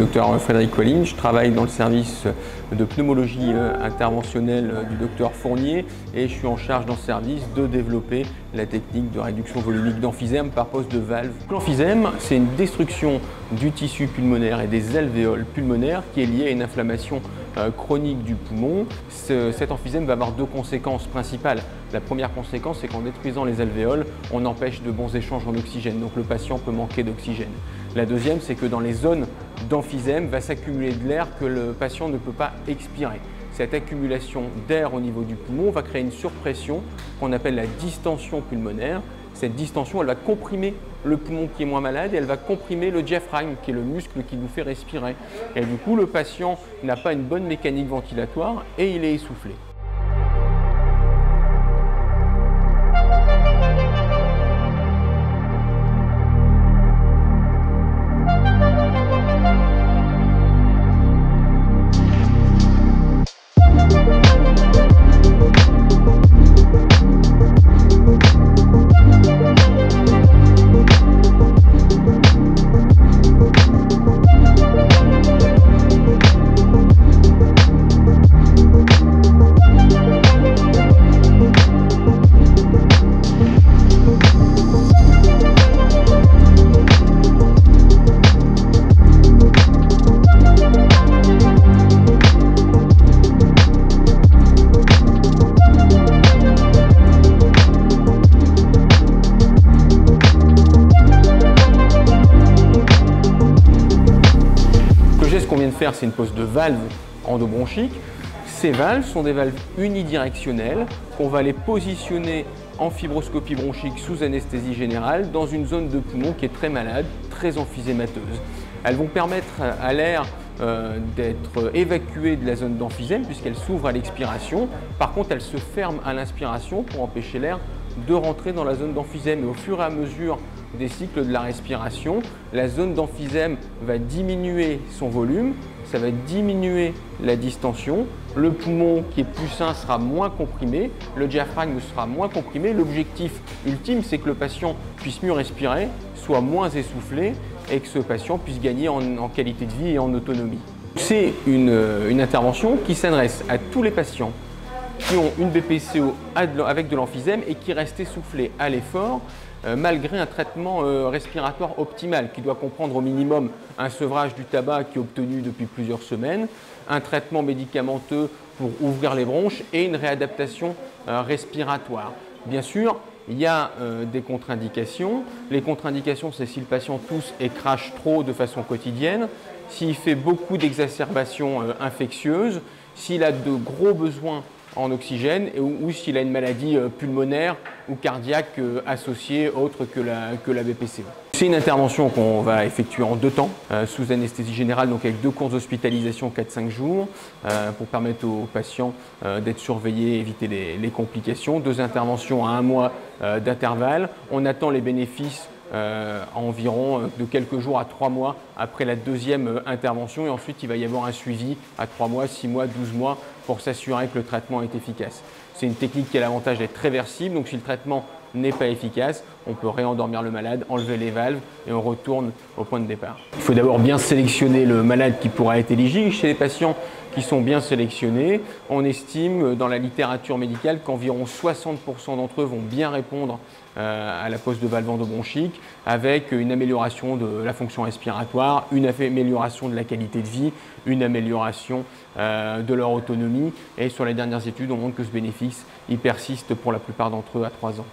docteur Frédéric Walling, je travaille dans le service de pneumologie interventionnelle du docteur Fournier et je suis en charge dans ce service de développer la technique de réduction volumique d'emphysème par poste de valve. L'emphysème, c'est une destruction du tissu pulmonaire et des alvéoles pulmonaires qui est liée à une inflammation chronique du poumon. Cet emphysème va avoir deux conséquences principales. La première conséquence, c'est qu'en détruisant les alvéoles, on empêche de bons échanges en oxygène, donc le patient peut manquer d'oxygène. La deuxième, c'est que dans les zones d'emphysème va s'accumuler de l'air que le patient ne peut pas expirer. Cette accumulation d'air au niveau du poumon va créer une surpression qu'on appelle la distension pulmonaire. Cette distension, elle va comprimer le poumon qui est moins malade et elle va comprimer le diaphragme, qui est le muscle qui nous fait respirer. Et du coup, le patient n'a pas une bonne mécanique ventilatoire et il est essoufflé. Ce qu'on vient de faire, c'est une pose de valve endobronchique. Ces valves sont des valves unidirectionnelles qu'on va aller positionner en fibroscopie bronchique sous anesthésie générale dans une zone de poumon qui est très malade, très emphysémateuse. Elles vont permettre à l'air d'être évacué de la zone d'emphysème puisqu'elle s'ouvre à l'expiration. Par contre, elle se ferme à l'inspiration pour empêcher l'air de rentrer dans la zone d'emphysème. Et au fur et à mesure des cycles de la respiration, la zone d'emphysème va diminuer son volume, ça va diminuer la distension, le poumon qui est plus sain sera moins comprimé, le diaphragme sera moins comprimé. L'objectif ultime, c'est que le patient puisse mieux respirer, soit moins essoufflé et que ce patient puisse gagner en qualité de vie et en autonomie. C'est une intervention qui s'adresse à tous les patients qui ont une BPCO avec de l'emphysème et qui restent essoufflés à l'effort malgré un traitement respiratoire optimal qui doit comprendre au minimum un sevrage du tabac qui est obtenu depuis plusieurs semaines, un traitement médicamenteux pour ouvrir les bronches et une réadaptation respiratoire. Bien sûr, il y a des contre-indications. Les contre-indications, c'est si le patient tousse et crache trop de façon quotidienne, s'il fait beaucoup d'exacerbations infectieuses, s'il a de gros besoins en oxygène ou s'il a une maladie pulmonaire ou cardiaque associée autre que la BPCO. C'est une intervention qu'on va effectuer en 2 temps, sous anesthésie générale, donc avec 2 courses d'hospitalisation 4-5 jours, pour permettre aux patients d'être surveillés et éviter les complications. 2 interventions à 1 mois d'intervalle. On attend les bénéfices environ de quelques jours à 3 mois après la 2e intervention et ensuite il va y avoir un suivi à 3 mois, 6 mois, 12 mois pour s'assurer que le traitement est efficace. C'est une technique qui a l'avantage d'être réversible, donc si le traitement n'est pas efficace, on peut réendormir le malade, enlever les valves et on retourne au point de départ. Il faut d'abord bien sélectionner le malade qui pourra être éligible. Chez les patients qui sont bien sélectionnés, on estime dans la littérature médicale qu'environ 60% d'entre eux vont bien répondre à la pose de valve endobronchique avec une amélioration de la fonction respiratoire, une amélioration de la qualité de vie, une amélioration de leur autonomie et sur les dernières études, on montre que ce bénéfice il persiste pour la plupart d'entre eux à 3 ans.